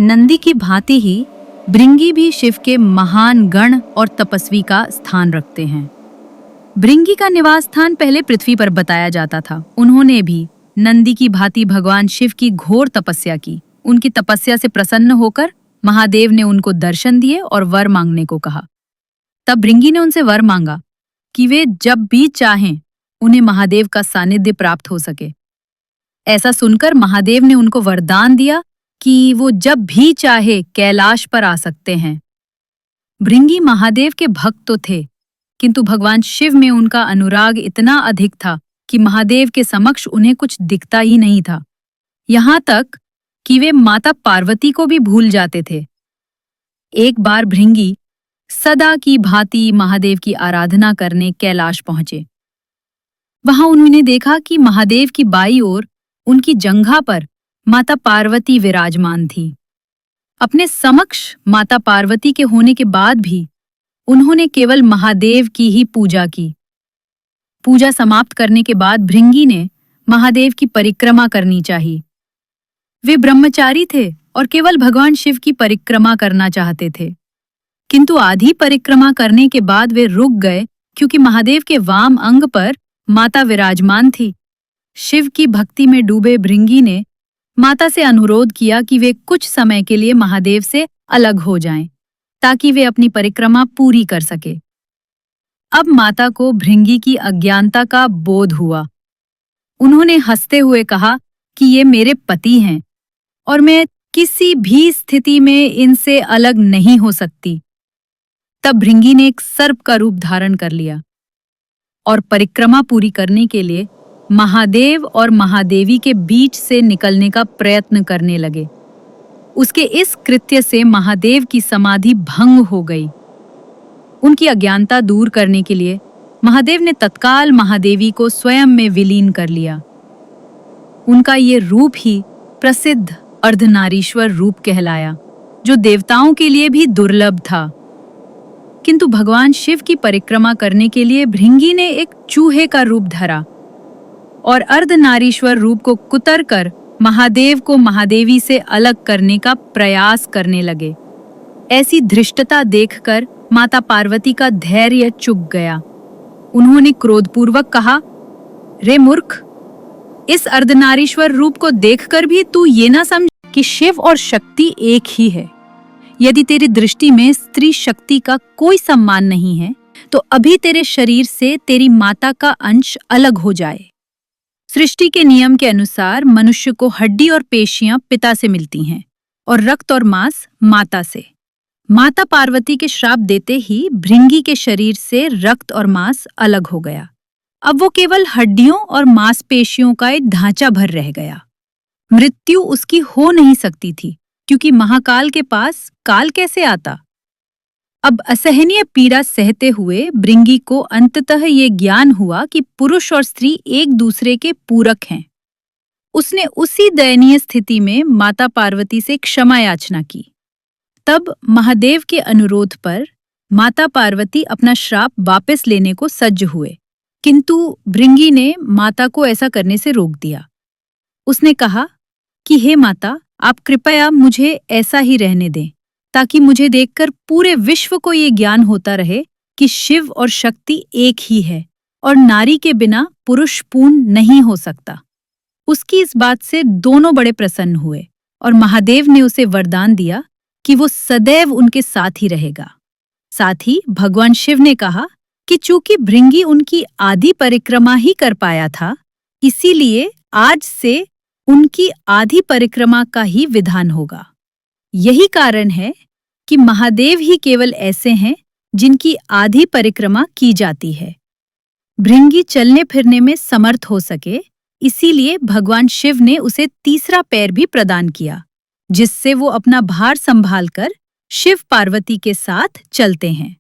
नंदी की भांति ही भृंगी भी शिव के महान गण और तपस्वी का स्थान रखते हैं। भृंगी का निवास स्थान पहले पृथ्वी पर बताया जाता था। उन्होंने भी नंदी की भांति भगवान शिव की घोर तपस्या की। उनकी तपस्या से प्रसन्न होकर महादेव ने उनको दर्शन दिए और वर मांगने को कहा। तब भृंगी ने उनसे वर मांगा कि वे जब भी चाहें उन्हें महादेव का सानिध्य प्राप्त हो सके। ऐसा सुनकर महादेव ने उनको वरदान दिया कि वो जब भी चाहे कैलाश पर आ सकते हैं। भृंगी महादेव के भक्त तो थे, किंतु भगवान शिव में उनका अनुराग इतना अधिक था कि महादेव के समक्ष उन्हें कुछ दिखता ही नहीं था। यहाँ तक कि वे माता पार्वती को भी भूल जाते थे। एक बार भृंगी सदा की भांति महादेव की आराधना करने कैलाश पहुंचे। वहां उन्होंने देखा कि महादेव की बाईं ओर उनकी जंघा पर माता पार्वती विराजमान थी। अपने समक्ष माता पार्वती के होने के बाद भी उन्होंने केवल महादेव की ही पूजा की। पूजा समाप्त करने के बाद भृंगी ने महादेव की परिक्रमा करनी चाहिए। वे ब्रह्मचारी थे और केवल भगवान शिव की परिक्रमा करना चाहते थे, किंतु आधी परिक्रमा करने के बाद वे रुक गए क्योंकि महादेव के वाम अंग पर माता विराजमान थी। शिव की भक्ति में डूबे भृंगी ने माता से अनुरोध किया कि वे कुछ समय के लिए महादेव से अलग हो जाएं, ताकि वे अपनी परिक्रमा पूरी कर सके। अब माता को भृंगी की अज्ञानता का बोध हुआ। उन्होंने हंसते हुए कहा कि ये मेरे पति हैं और मैं किसी भी स्थिति में इनसे अलग नहीं हो सकती। तब भृंगी ने एक सर्प का रूप धारण कर लिया और परिक्रमा पूरी करने के लिए महादेव और महादेवी के बीच से निकलने का प्रयत्न करने लगे। उसके इस कृत्य से महादेव की समाधि भंग हो गई। उनकी अज्ञानता दूर करने के लिए महादेव ने तत्काल महादेवी को स्वयं में विलीन कर लिया। उनका ये रूप ही प्रसिद्ध अर्धनारीश्वर रूप कहलाया, जो देवताओं के लिए भी दुर्लभ था। किंतु भगवान शिव की परिक्रमा करने के लिए भृंगी ने एक चूहे का रूप धरा और अर्धनारीश्वर रूप को कुतर कर महादेव को महादेवी से अलग करने का प्रयास करने लगे। ऐसी धृष्टता देखकर माता पार्वती का धैर्य चुक गया। उन्होंने क्रोधपूर्वक कहा, रे मूर्ख, इस अर्धनारीश्वर रूप को देखकर भी तू ये ना समझ कि शिव और शक्ति एक ही है। यदि तेरी दृष्टि में स्त्री शक्ति का कोई सम्मान नहीं है, तो अभी तेरे शरीर से तेरी माता का अंश अलग हो जाए। सृष्टि के नियम के अनुसार मनुष्य को हड्डी और पेशियां पिता से मिलती हैं और रक्त और मांस माता से। माता पार्वती के श्राप देते ही भृंगी के शरीर से रक्त और मांस अलग हो गया। अब वो केवल हड्डियों और मांसपेशियों का एक ढांचा भर रह गया। मृत्यु उसकी हो नहीं सकती थी, क्योंकि महाकाल के पास काल कैसे आता। अब असहनीय पीड़ा सहते हुए भृंगी को अंततः ये ज्ञान हुआ कि पुरुष और स्त्री एक दूसरे के पूरक हैं। उसने उसी दयनीय स्थिति में माता पार्वती से क्षमा याचना की। तब महादेव के अनुरोध पर माता पार्वती अपना श्राप वापस लेने को सज्ज हुए, किंतु भृंगी ने माता को ऐसा करने से रोक दिया। उसने कहा कि हे माता, आप कृपया मुझे ऐसा ही रहने दें, ताकि मुझे देखकर पूरे विश्व को ये ज्ञान होता रहे कि शिव और शक्ति एक ही है और नारी के बिना पुरुष पूर्ण नहीं हो सकता। उसकी इस बात से दोनों बड़े प्रसन्न हुए और महादेव ने उसे वरदान दिया कि वो सदैव उनके साथ ही रहेगा। साथ ही भगवान शिव ने कहा कि चूंकि भृंगी उनकी आधी परिक्रमा ही कर पाया था, इसीलिए आज से उनकी आधी परिक्रमा का ही विधान होगा। यही कारण है कि महादेव ही केवल ऐसे हैं जिनकी आधी परिक्रमा की जाती है। भृंगी चलने फिरने में समर्थ हो सके, इसीलिए भगवान शिव ने उसे तीसरा पैर भी प्रदान किया, जिससे वो अपना भार संभालकर शिव पार्वती के साथ चलते हैं।